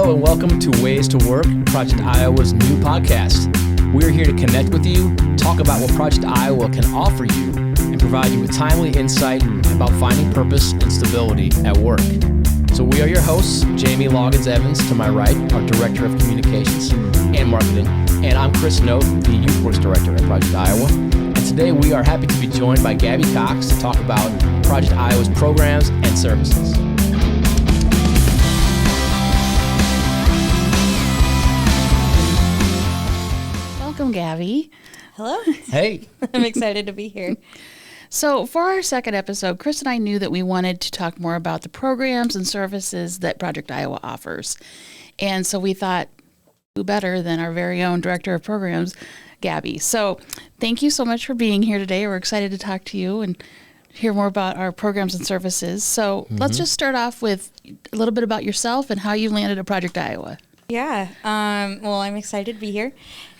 Hello and welcome to Ways to Work, Project Iowa's new podcast. We're here to connect with you, talk about what Project Iowa can offer you, and provide you with timely insight about finding purpose and stability at work. So we are your hosts, Jamie Loggins Evans to my right, our Director of Communications and Marketing, and I'm Chris Note, the Youth Works Director at Project Iowa. And today we are happy to be joined by Gaby Cox to talk about Project Iowa's programs and services. Welcome, Gaby. Hello. Hey. I'm excited to be here. So for our second episode, Chris and I knew that we wanted to talk more about the programs and services that Project Iowa offers. And so we thought, who better than our very own Director of Programs, Gaby. So thank you so much for being here today. We're excited to talk to you and hear more about our programs and services. So let's just start off with a little bit about yourself and how you landed at Project Iowa. Yeah. Well, I'm excited to be here.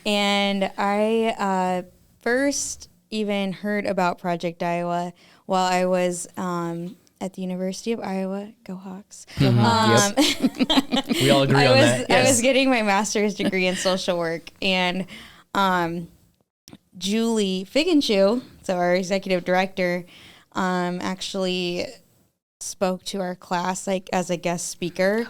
And I first even heard about Project Iowa while I was at the University of Iowa. Go Hawks. Yep. We all agree on that. I was getting my master's degree in social work, and Julie Figgenshoe, so our executive director, actually spoke to our class like as a guest speaker,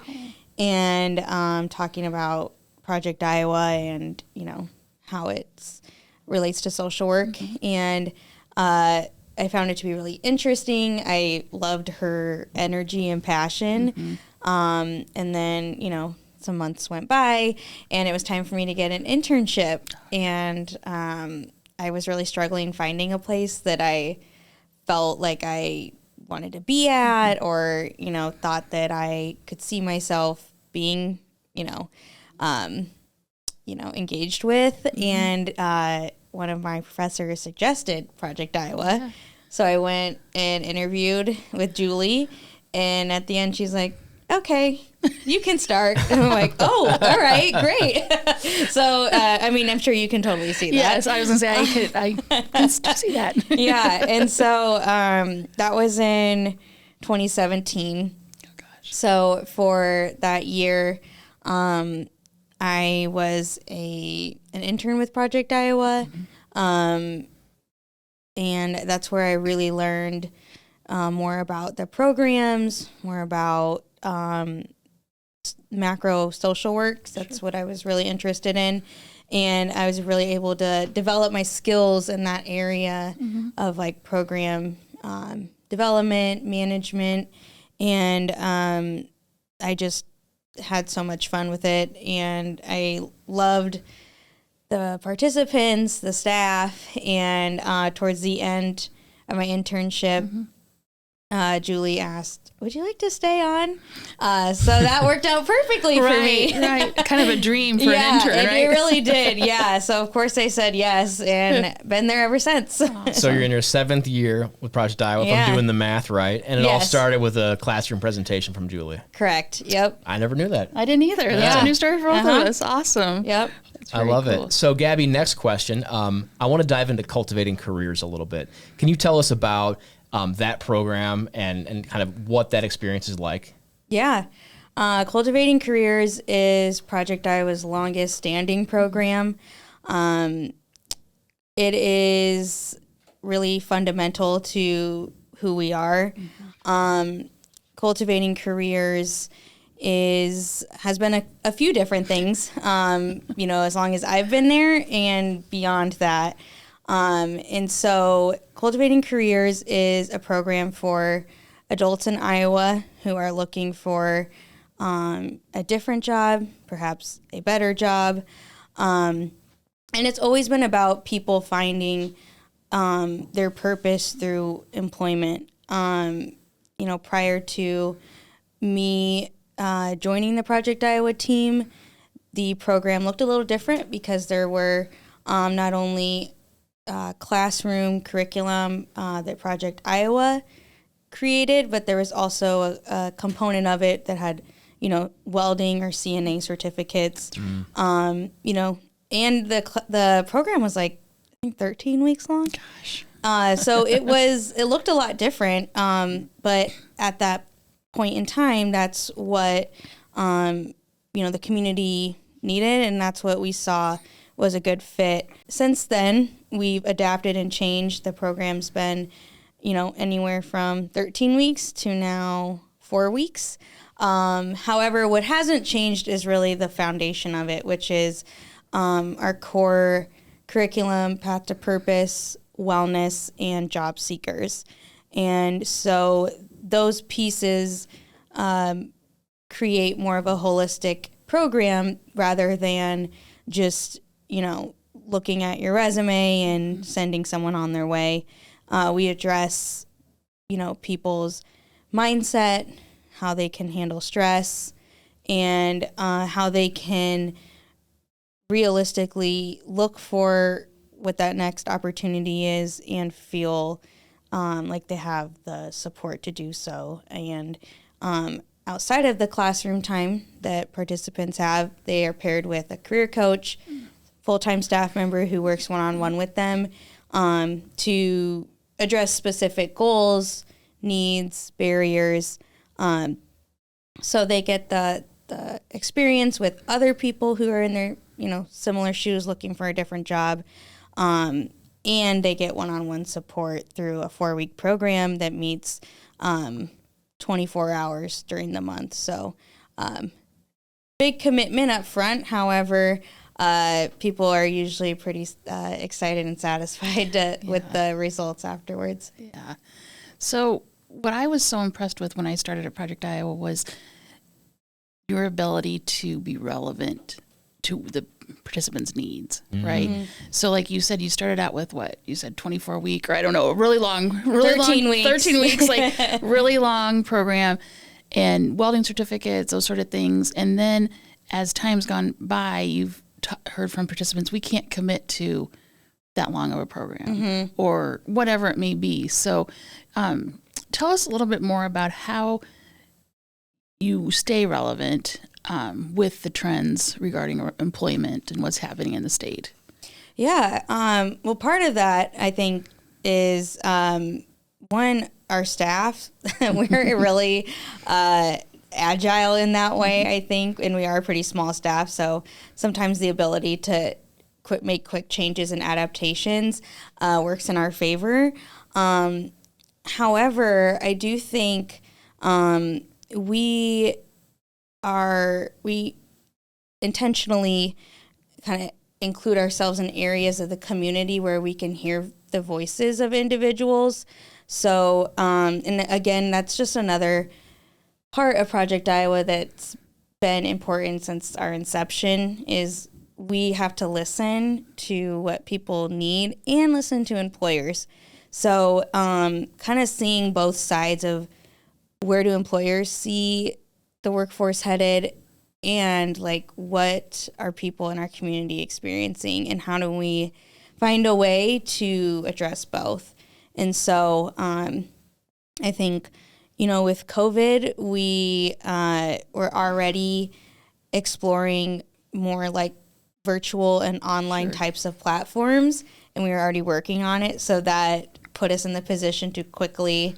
and talking about Project Iowa and, you know, how it relates to social work. And I found it to be really interesting. I loved her energy and passion. And then, you know, some months went by and it was time for me to get an internship. And I was really struggling finding a place that I felt like I wanted to be at, or, you know, thought that I could see myself being, engaged with. And one of my professors suggested Project Iowa. Yeah. So I went and interviewed with Julie, and at the end she's like, okay, you can start. And I'm like, oh, all right, great. So, I'm sure you can totally see that. Yes, I was going to say, I can see that. Yeah, and so that was in 2017. Oh, gosh. So for that year, I was an intern with Project Iowa, and that's where I really learned more about the programs, more about macro social work. That's what I was really interested in, and I was really able to develop my skills in that area of like program development, management, and I just had so much fun with it, and I loved the participants, the staff, and towards the end of my internship, Julie asked, would you like to stay on? So that worked out perfectly for me. Right, kind of a dream for an intern, right? It really did, yeah. So of course I said yes, and been there ever since. So you're in your 7th year with Project Iowa, if I'm doing the math right, and it all started with a classroom presentation from Julie. Correct, yep. I never knew that. I didn't either. That's a new story for both of us. Awesome. Yep. I love it. So Gaby, next question. I want to dive into cultivating careers a little bit. Can you tell us about that program and kind of what that experience is like? Yeah. Cultivating Careers is Project Iowa's longest standing program. It is really fundamental to who we are. Cultivating Careers has been a few different things, as long as I've been there and beyond that. And so Cultivating Careers is a program for adults in Iowa who are looking for a different job, perhaps a better job. And it's always been about people finding their purpose through employment. Prior to me joining the Project Iowa team, the program looked a little different because there were not only classroom curriculum that Project Iowa created, but there was also a component of it that had, welding or CNA certificates, and the program was like, I think 13 weeks long. Gosh. So it looked a lot different. But at that point in time, that's what my the community needed, and that's what we saw was a good fit. Since then, we've adapted and changed. The program's been, anywhere from 13 weeks to now 4 weeks. However, what hasn't changed is really the foundation of it, which is our core curriculum, path to purpose, wellness, and job seekers. And so those pieces create more of a holistic program rather than just, looking at your resume and sending someone on their way. We address, people's mindset, how they can handle stress, and how they can realistically look for what that next opportunity is and feel like they have the support to do so. And outside of the classroom time that participants have, they are paired with a career coach, full-time staff member who works one-on-one with them to address specific goals, needs, barriers. So they get the experience with other people who are in their, similar shoes looking for a different job. And they get one-on-one support through a 4-week program that meets 24 hours during the month. So big commitment up front. However, people are usually pretty excited and satisfied with the results afterwards. Yeah. So what I was so impressed with when I started at Project Iowa was your ability to be relevant to the participants' needs, right? Mm-hmm. So like you said, you started out with what? You said 24-week, or I don't know, really long, 13 weeks. 13 weeks, like really long program, and welding certificates, those sort of things. And then as time's gone by, you've heard from participants, we can't commit to that long of a program or whatever it may be. So tell us a little bit more about how you stay relevant with the trends regarding employment and what's happening in the state. Yeah. Well, part of that, I think, is one, our staff. We're really agile in that way, I think, and we are a pretty small staff. So sometimes the ability to make quick changes and adaptations works in our favor. However, I do think we intentionally kind of include ourselves in areas of the community where we can hear the voices of individuals. So, and again, that's just another part of Project Iowa that's been important since our inception is we have to listen to what people need and listen to employers. So kind of seeing both sides of where do employers see the workforce headed and like what are people in our community experiencing and how do we find a way to address both. And so I think, with COVID, we were already exploring more like virtual and online types of platforms, and we were already working on it. So that put us in the position to quickly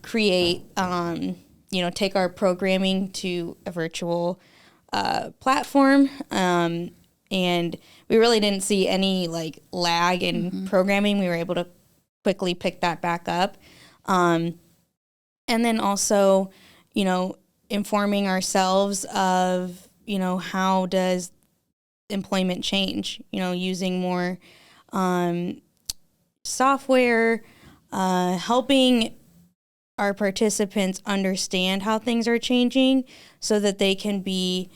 create, take our programming to a virtual platform. And we really didn't see any like lag in programming. We were able to quickly pick that back up. And then also, informing ourselves of, how does employment change, using more software, helping our participants understand how things are changing so that they can be,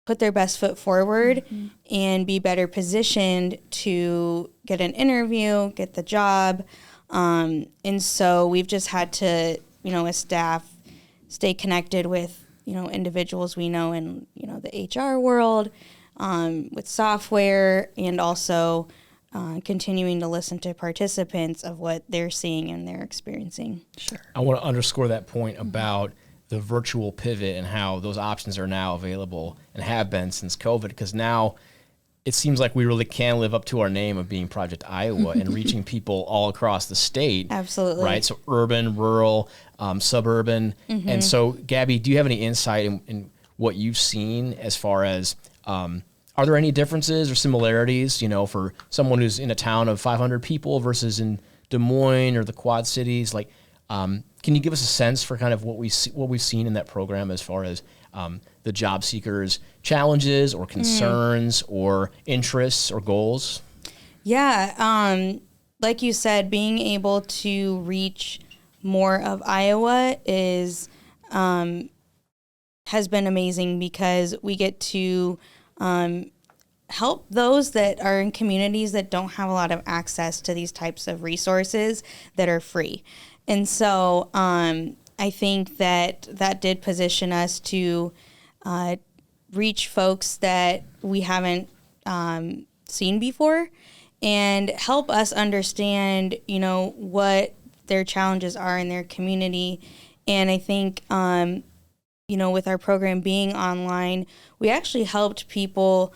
put their best foot forward and be better positioned to get an interview, get the job. And so we've just had to, as staff, stay connected with, individuals we know in, the HR world, with software, and also continuing to listen to participants of what they're seeing and they're experiencing. Sure. I want to underscore that point about the virtual pivot and how those options are now available and have been since COVID, because now it seems like we really can live up to our name of being Project Iowa and reaching people all across the state. Absolutely. Right? So urban, rural, suburban. And so, Gabby, do you have any insight in what you've seen as far as, are there any differences or similarities, for someone who's in a town of 500 people versus in Des Moines or the Quad Cities? Like, can you give us a sense for kind of what we've seen in that program as far as the job seekers' challenges or concerns or interests or goals? Yeah, like you said, being able to reach more of Iowa has been amazing because we get to help those that are in communities that don't have a lot of access to these types of resources that are free. And so I think that did position us to reach folks that we haven't seen before and help us understand, what their challenges are in their community. And I think, with our program being online, we actually helped people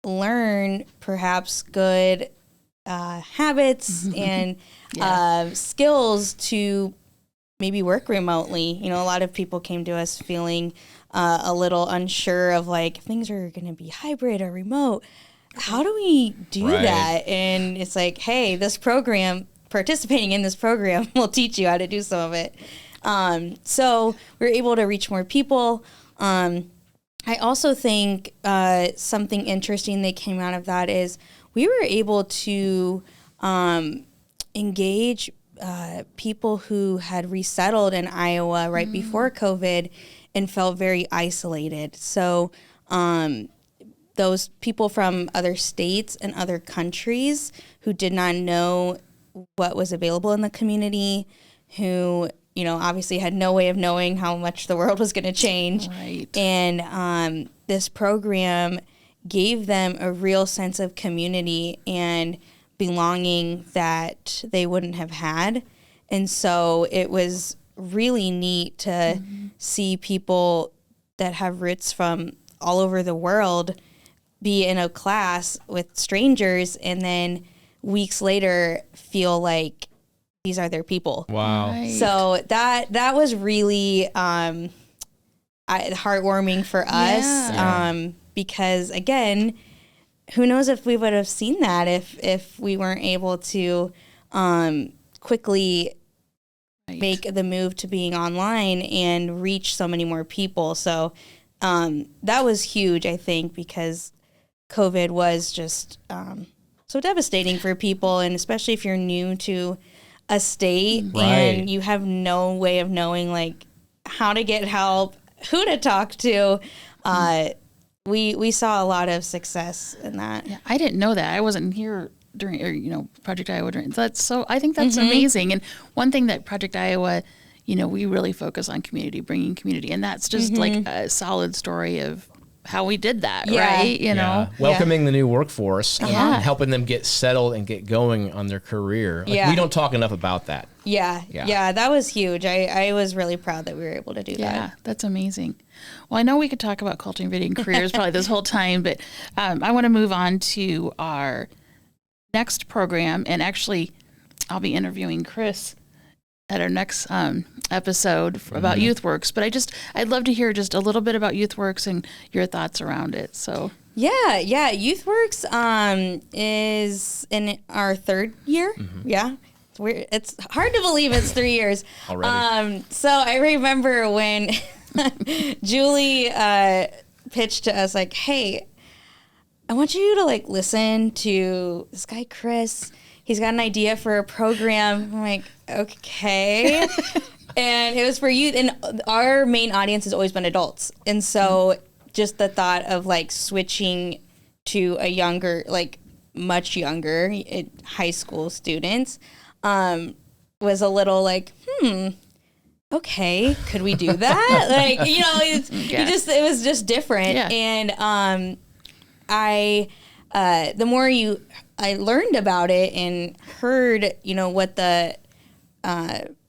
learn perhaps good habits and skills to maybe work remotely. A lot of people came to us feeling a little unsure of like, if things are going to be hybrid or remote, how do we do that? And it's like, hey, participating in this program will teach you how to do some of it. So we're able to reach more people. I also think something interesting that came out of that is we were able to engage people who had resettled in Iowa right before COVID and felt very isolated. So those people from other states and other countries who did not know what was available in the community, who obviously had no way of knowing how much the world was going to change. Right. And this program gave them a real sense of community and belonging that they wouldn't have had. And so it was really neat to see people that have roots from all over the world be in a class with strangers and then weeks later feel like these are their people. Wow. Right. So that was really heartwarming for us because, again, who knows if we would have seen that if we weren't able to quickly make the move to being online and reach so many more people. So that was huge, I think, because COVID was just so devastating for people, and especially if you're new to a state and you have no way of knowing like how to get help, who to talk to. We saw a lot of success in that. Yeah, I didn't know that. I wasn't here during, Project Iowa during. I think that's amazing. And one thing that Project Iowa, we really focus on community, bringing community, and that's just like a solid story of how we did that, right? Welcoming the new workforce and helping them get settled and get going on their career. We don't talk enough about that. Yeah, that was huge. I was really proud that we were able to do that. Yeah, that's amazing. Well, I know we could talk about cultivating careers probably this whole time, but I want to move on to our next program. And actually, I'll be interviewing Chris at our next episode about YouthWorks. But I'd love to hear just a little bit about YouthWorks and your thoughts around it. So yeah, YouthWorks is in our third year. Yeah. It's hard to believe it's 3 years already. So I remember when Julie pitched to us like, hey, I want you to like listen to this guy, Chris. He's got an idea for a program. I'm like, okay. And it was for youth. And our main audience has always been adults. And so just the thought of like switching to a younger, like much younger high school students was a little like, okay, could we do that? Like, it was just different. Yeah. And the more I learned about it and heard, what the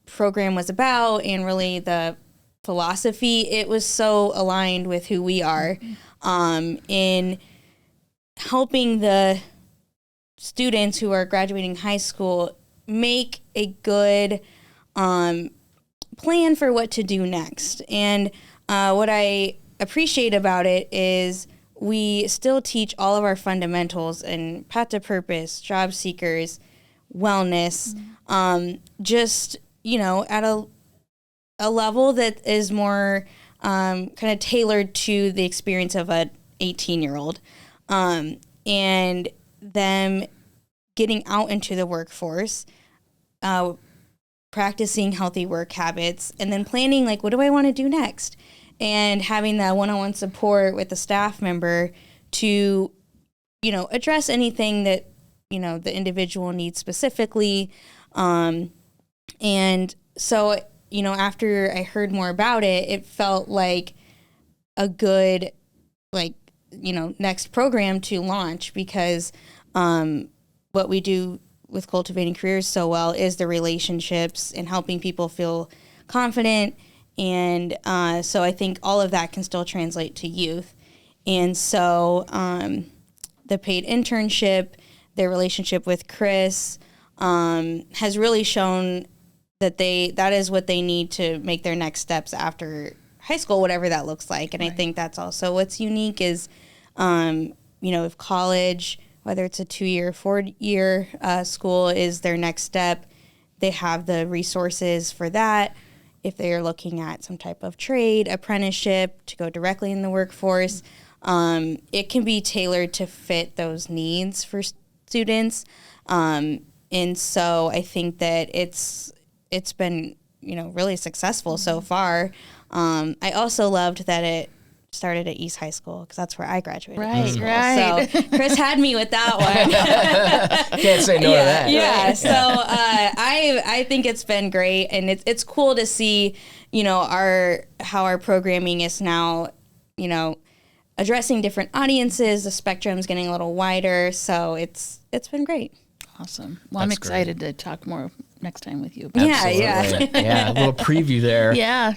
program was about and really the philosophy, it was so aligned with who we are in helping the students who are graduating high school make a good plan for what to do next. And what I appreciate about it is we still teach all of our fundamentals and path to purpose, job seekers, wellness, just, at a level that is more kind of tailored to the experience of an 18-year-old. And them getting out into the workforce, practicing healthy work habits, and then planning, like, what do I want to do next? And having that one-on-one support with a staff member to, address anything that, the individual needs specifically. And so, after I heard more about it, it felt like a good, next program to launch, because what we do with Cultivating Careers so well is the relationships and helping people feel confident. And so I think all of that can still translate to youth. And so the paid internship, their relationship with Chris has really shown that that is what they need to make their next steps after high school, whatever that looks like. And I think that's also what's unique is, if college, whether it's a 2-year, 4-year school is their next step, they have the resources for that. If they're looking at some type of trade, apprenticeship to go directly in the workforce, it can be tailored to fit those needs for students. And so I think that it's been, really successful so far. I also loved that it started at East High School, because that's where I graduated. Right. So Chris had me with that one. Can't say no to that. Yeah. So I think it's been great, and it's cool to see, how our programming is now, addressing different audiences. The spectrum's getting a little wider, so it's been great. Awesome. Well, I'm excited to talk more next time with you. Yeah. Yeah, a little preview there. Yeah.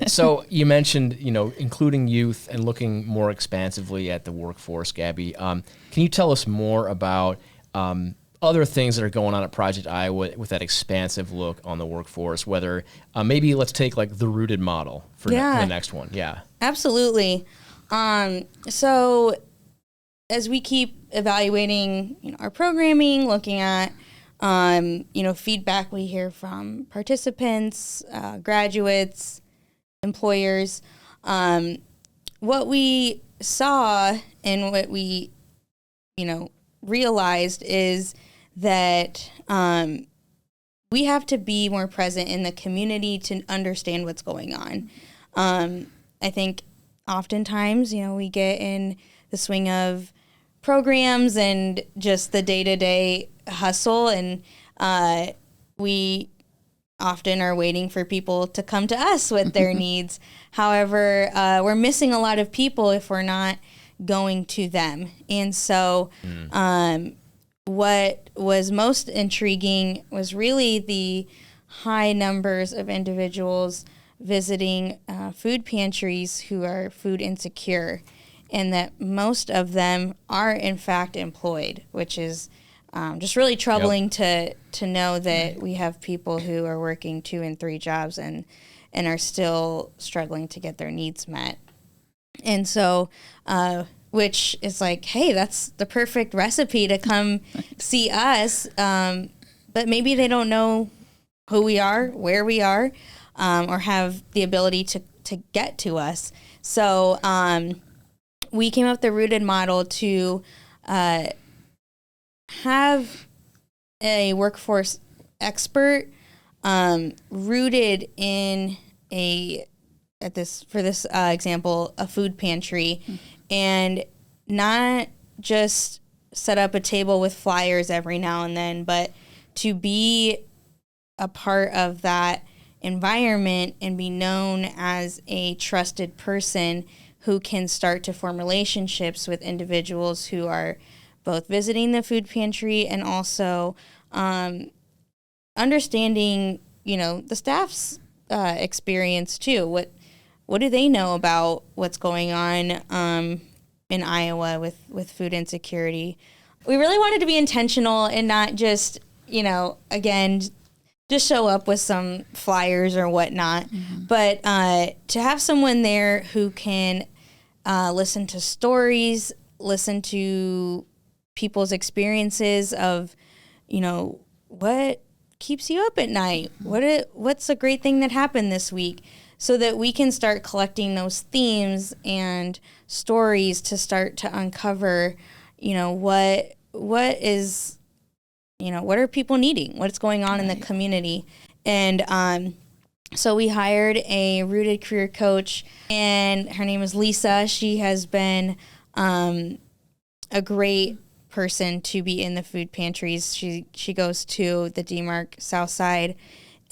So you mentioned, including youth and looking more expansively at the workforce, Gabby. Can you tell us more about other things that are going on at Project Iowa with that expansive look on the workforce, whether maybe let's take like the rooted model for the next one. Yeah. Absolutely. So as we keep evaluating, our programming, looking at, feedback we hear from participants, graduates, employers, what we saw and what we, realized is that we have to be more present in the community to understand what's going on. I think oftentimes, we get in the swing of programs and just the day-to-day hustle, and we often are waiting for people to come to us with their needs. However, we're missing a lot of people if we're not going to them. And so what was most intriguing was really the high numbers of individuals visiting food pantries who are food insecure, and that most of them are in fact employed, which is just really troubling to know that we have people who are working 2 and 3 jobs and are still struggling to get their needs met. And so, which is like, hey, that's the perfect recipe to come see us. But maybe they don't know who we are, where we are, or have the ability to get to us. So we came up with the rooted model to have a workforce expert rooted in for this example, a food pantry, and not just set up a table with flyers every now and then, but to be a part of that environment and be known as a trusted person who can start to form relationships with individuals who are both visiting the food pantry and also understanding, the staff's experience too. What do they know about what's going on? in Iowa with food insecurity. We really wanted to be intentional and not just, again, just show up with some flyers or whatnot, but to have someone there who can listen to stories, listen to people's experiences of, what keeps you up at night? What's a great thing that happened this week? So that we can start collecting those themes and stories to start to uncover, what are people needing? What's going on in the community? And so we hired a rooted career coach, and her name is Lisa. She has been a great person to be in the food pantries. She goes to the DMARC South Side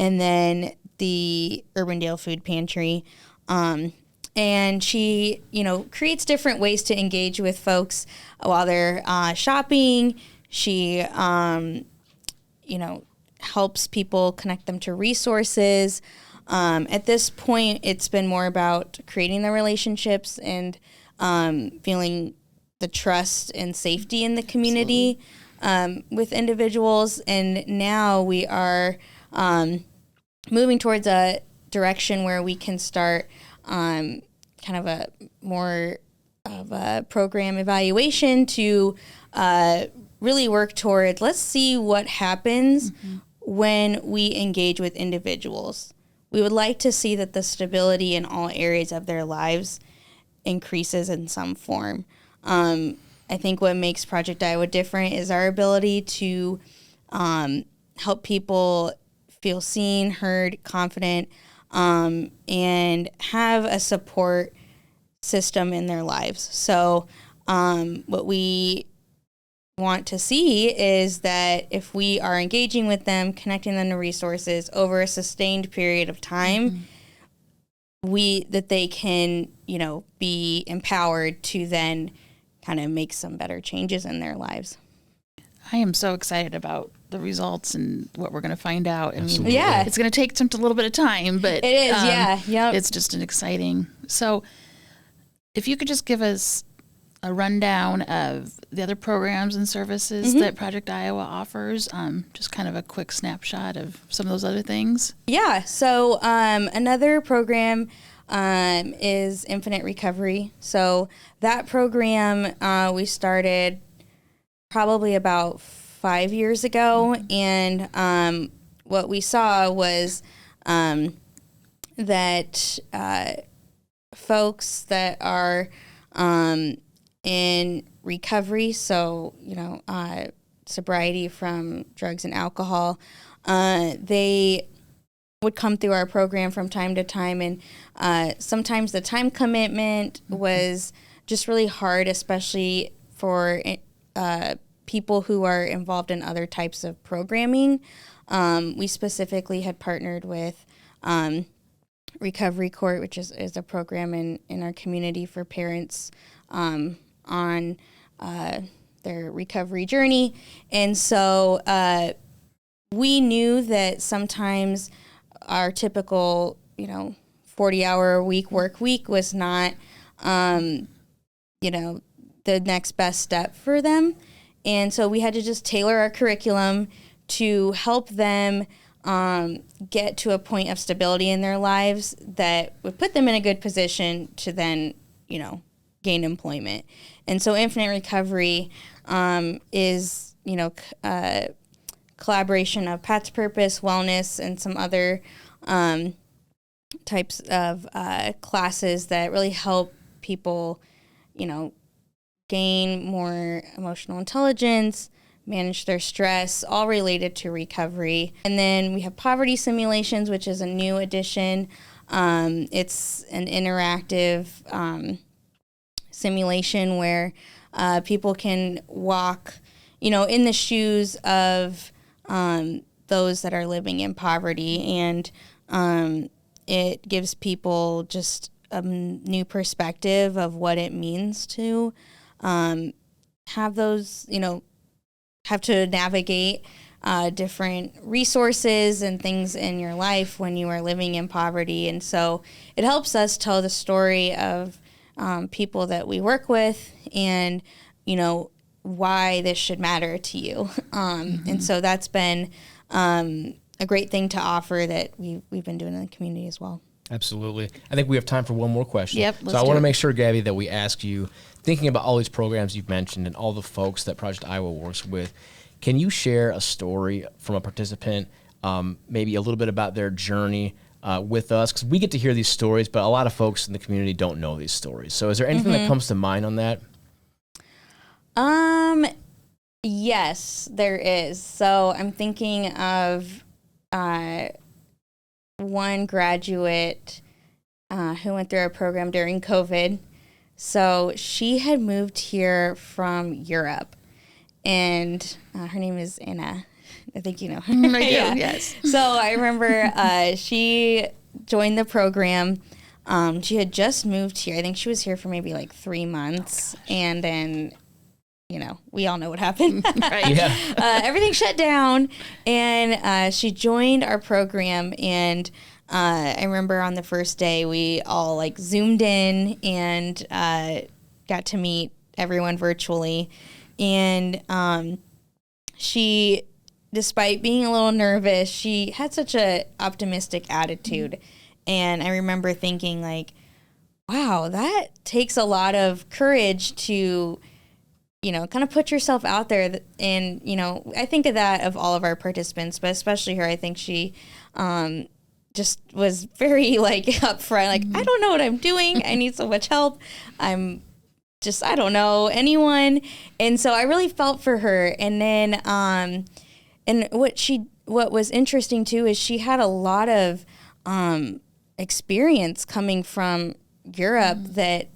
and then the Urbandale Food Pantry. And she, creates different ways to engage with folks while they're shopping. She, helps people, connect them to resources. At this point, it's been more about creating the relationships and feeling the trust and safety in the community with individuals. And now we are moving towards a direction where we can start kind of a more of a program evaluation to really work toward, let's see what happens when we engage with individuals. We would like to see that the stability in all areas of their lives increases in some form. I think what makes Project Iowa different is our ability to help people feel seen, heard, confident, and have a support system in their lives. So what we want to see is that if we are engaging with them, connecting them to resources over a sustained period of time, that they can, be empowered to then kind of make some better changes in their lives. I am so excited about the results and what we're going to find out. I mean, yeah, it's going to take a little bit of time, but it is. It's just an exciting. So if you could just give us a rundown of the other programs and services that Project Iowa offers, just kind of a quick snapshot of some of those other things. Yeah. So another program is Infinite Recovery. So that program we started probably about 5 years ago, and what we saw was that folks that are in recovery, so sobriety from drugs and alcohol, they would come through our program from time to time, and sometimes the time commitment was just really hard, especially for people who are involved in other types of programming. We specifically had partnered with Recovery Court, which is a program in our community for parents on their recovery journey. And so we knew that sometimes our typical, 40-hour-a-week work week was not, the next best step for them. And so we had to just tailor our curriculum to help them get to a point of stability in their lives that would put them in a good position to then, gain employment. And so Infinite Recovery is, collaboration of Pat's Purpose, Wellness, and some other types of classes that really help people, gain more emotional intelligence, manage their stress, all related to recovery. And then we have Poverty Simulations, which is a new addition. It's an interactive simulation where people can walk, in the shoes of those that are living in poverty. And it gives people just a new perspective of what it means to have those, have to navigate different resources and things in your life when you are living in poverty. And so it helps us tell the story of people that we work with, and why this should matter to you. And so that's been a great thing to offer that we've been doing in the community as well. Absolutely. I think we have time for one more question. Yep. So I want to make sure, Gaby, that we ask you, thinking about all these programs you've mentioned and all the folks that Project Iowa works with, can you share a story from a participant, maybe a little bit about their journey with us? Because we get to hear these stories, but a lot of folks in the community don't know these stories. So is there anything that comes to mind on that? Yes, there is. So I'm thinking of one graduate who went through our program during COVID. So she had moved here from Europe, and her name is Anna. I think you know her. I do, yes. So I remember she joined the program. She had just moved here. I think she was here for maybe like 3 months, and then we all know what happened. Right. Yeah. Everything shut down, and she joined our program. And I remember on the first day, we all Zoomed in and got to meet everyone virtually. And she, despite being a little nervous, she had such a optimistic attitude. And I remember thinking wow, that takes a lot of courage to kind of put yourself out there. And, I think of that of all of our participants, but especially her. I think she just was very upfront, I don't know what I'm doing. I need so much help. I don't know anyone. And so I really felt for her. And then, and what was interesting too, is she had a lot of experience coming from Europe that,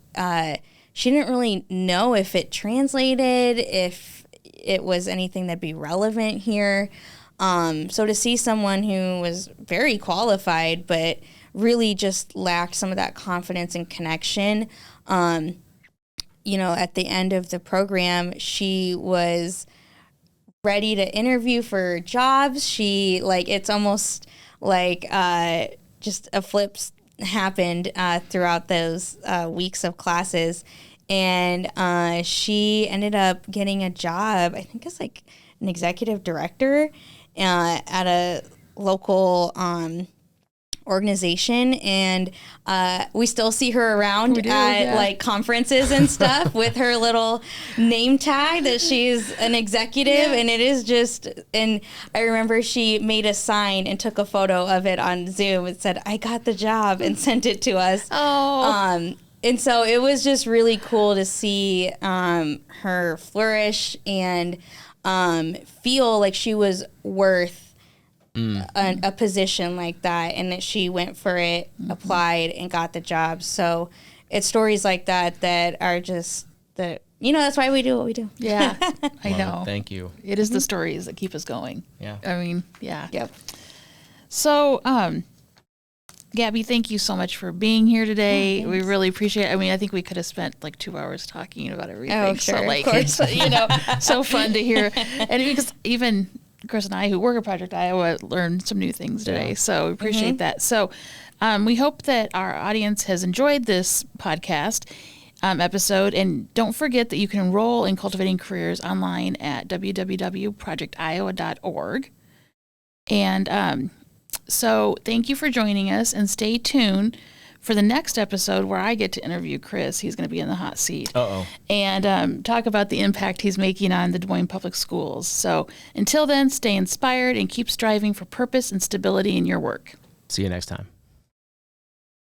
she didn't really know if it translated, if it was anything that'd be relevant here. So to see someone who was very qualified, but really just lacked some of that confidence and connection, at the end of the program, she was ready to interview for jobs. She, it's almost just a flip happened throughout those weeks of classes, and she ended up getting a job. I think it's an executive director at a local organization, and we still see her around at conferences and stuff with her little name tag that she's an executive. And it is just, and I remember she made a sign and took a photo of it on Zoom. It said, "I got the job," and sent it to us. And so it was just really cool to see her flourish and feel like she was worth a position like that, and that she went for it, applied, and got the job. So it's stories like that that are just that's why we do what we do. Yeah, I know. Thank you. It is the stories that keep us going. Yeah. I mean, yeah. Yep. So, Gaby, thank you so much for being here today. We really appreciate it. I mean, I think we could have spent 2 hours talking about everything. Oh, sure, so, of course. It's, so fun to hear. And because even Chris and I, who work at Project Iowa, learned some new things today. Yeah. So we appreciate that. So we hope that our audience has enjoyed this podcast episode. And don't forget that you can enroll in Cultivating Careers online at www.projectiowa.org. And so thank you for joining us, and stay tuned for the next episode where I get to interview Chris. He's going to be in the hot seat. And talk about the impact he's making on the Des Moines Public Schools. So until then, stay inspired and keep striving for purpose and stability in your work. See you next time.